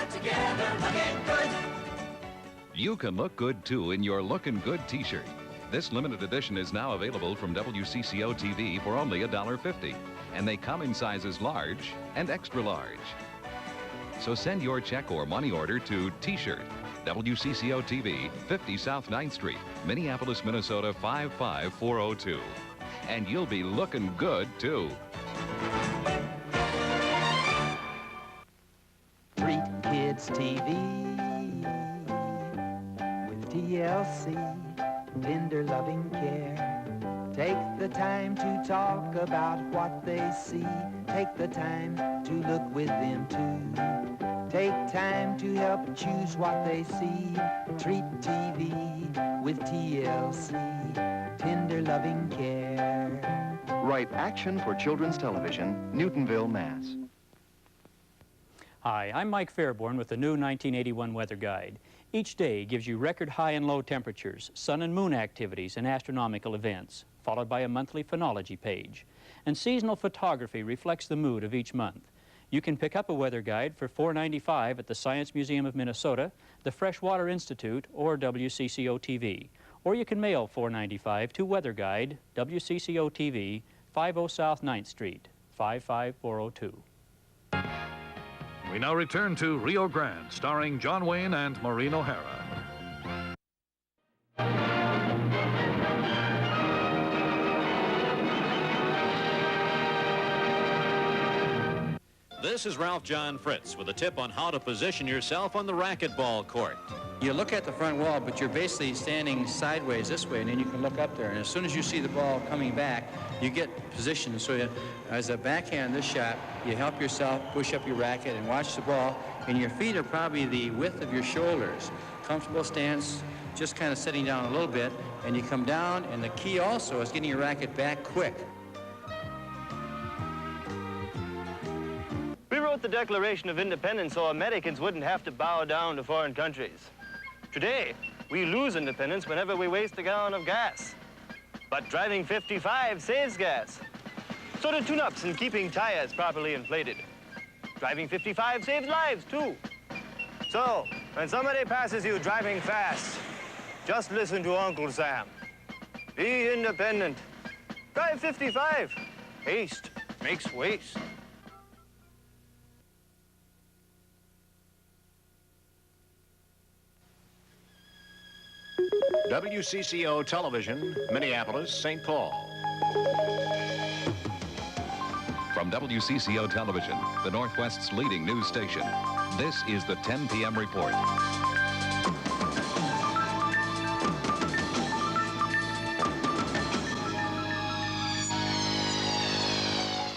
together looking good. You can look good, too, in your Lookin' Good T-shirt. This limited edition is now available from WCCO-TV for only $1.50. And they come in sizes large and extra large. So send your check or money order to T-shirt, WCCO-TV, 50 South 9th Street, Minneapolis, Minnesota 55402. And you'll be looking good, too. Treat Kids TV with TLC, tender loving care. Take the time to talk about what they see. Take the time to look with them too. Take time to help choose what they see. Treat TV with TLC, tender loving care. Write Action for Children's Television, Newtonville, Mass. Hi, I'm Mike Fairborn with the new 1981 Weather Guide. Each day gives you record high and low temperatures, sun and moon activities, and astronomical events, followed by a monthly phenology page. And seasonal photography reflects the mood of each month. You can pick up a weather guide for $4.95 at the Science Museum of Minnesota, the Freshwater Institute, or WCCO-TV. Or you can mail $4.95 to Weather Guide, WCCO-TV, 50 South 9th Street, 55402. We now return to Rio Grande, starring John Wayne and Maureen O'Hara. This is Ralph John Fritz with a tip on how to position yourself on the racquetball court. You look at the front wall, but you're basically standing sideways this way, and then you can look up there. And as soon as you see the ball coming back, you get positioned. So you, as a backhand this shot, you help yourself push up your racket and watch the ball, and your feet are probably the width of your shoulders. Comfortable stance, just kind of sitting down a little bit, and you come down, and the key also is getting your racket back quick. We wrote the Declaration of Independence so Americans wouldn't have to bow down to foreign countries. Today, we lose independence whenever we waste a gallon of gas. But driving 55 saves gas. So do tune-ups and keeping tires properly inflated. Driving 55 saves lives, too. So, when somebody passes you driving fast, just listen to Uncle Sam. Be independent. Drive 55. Haste makes waste. WCCO Television, Minneapolis, St. Paul. From WCCO Television, the Northwest's leading news station, this is the 10 p.m. report.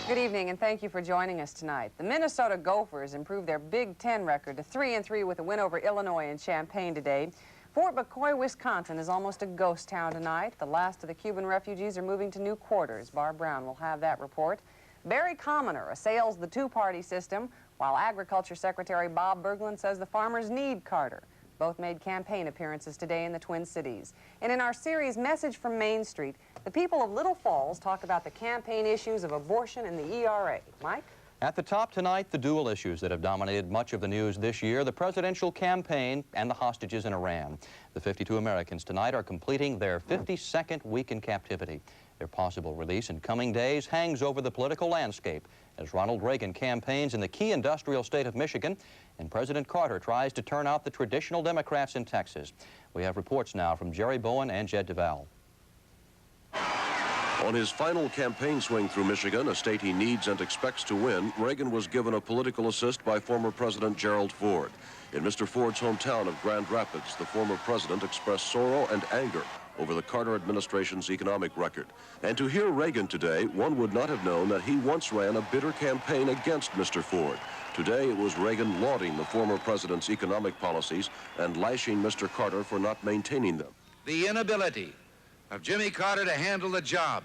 Good evening, and thank you for joining us tonight. The Minnesota Gophers improved their Big Ten record to 3-3 with a win over Illinois in Champaign today. Fort McCoy, Wisconsin is almost a ghost town tonight. The last of the Cuban refugees are moving to new quarters. Barb Brown will have that report. Barry Commoner assails the two-party system, while Agriculture Secretary Bob Berglund says the farmers need Carter. Both made campaign appearances today in the Twin Cities. And in our series, Message from Main Street, the people of Little Falls talk about the campaign issues of abortion and the ERA. Mike? At the top tonight, the dual issues that have dominated much of the news this year, the presidential campaign and the hostages in Iran. The 52 Americans tonight are completing their 52nd week in captivity. Their possible release in coming days hangs over the political landscape as Ronald Reagan campaigns in the key industrial state of Michigan and President Carter tries to turn out the traditional Democrats in Texas. We have reports now from Jerry Bowen and Jed DeVal. On his final campaign swing through Michigan, a state he needs and expects to win, Reagan was given a political assist by former President Gerald Ford. In Mr. Ford's hometown of Grand Rapids, the former president expressed sorrow and anger over the Carter administration's economic record. And to hear Reagan today, one would not have known that he once ran a bitter campaign against Mr. Ford. Today, it was Reagan lauding the former president's economic policies and lashing Mr. Carter for not maintaining them. The inability of Jimmy Carter to handle the job,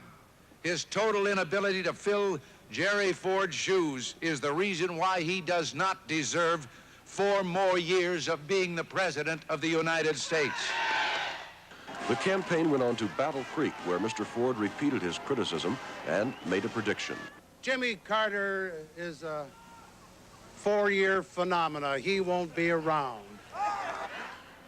his total inability to fill Jerry Ford's shoes, is the reason why he does not deserve 4 more years of being the President of the United States. The campaign went on to Battle Creek, where Mr. Ford repeated his criticism and made a prediction. Jimmy Carter is 4-year phenomena. He won't be around.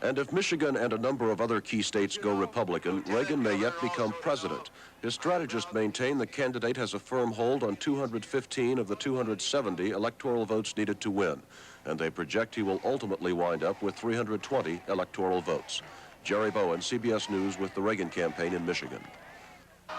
And if Michigan and a number of other key states go Republican, Reagan may yet become president. His strategists maintain the candidate has a firm hold on 215 of the 270 electoral votes needed to win, and they project he will ultimately wind up with 320 electoral votes. Jerry Bowen, CBS News, with the Reagan campaign in Michigan.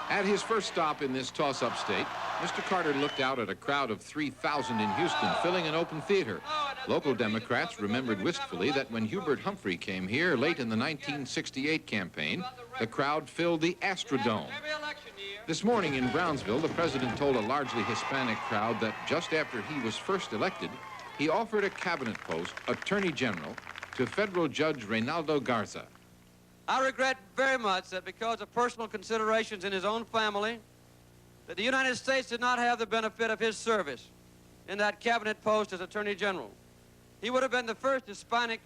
At his first stop in this toss-up state, Mr. Carter looked out at a crowd of 3,000 in Houston filling an open theater. Local Democrats remembered wistfully that when Hubert Humphrey came here late in the 1968 campaign, the crowd filled the Astrodome. This morning in Brownsville, the president told a largely Hispanic crowd that just after he was first elected, he offered a cabinet post, Attorney General, to federal Judge Reynaldo Garza. I regret very much that because of personal considerations in his own family, that the United States did not have the benefit of his service in that cabinet post as Attorney General. He would have been the first Hispanic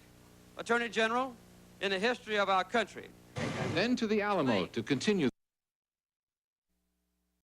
Attorney General in the history of our country. Then to the Alamo to continue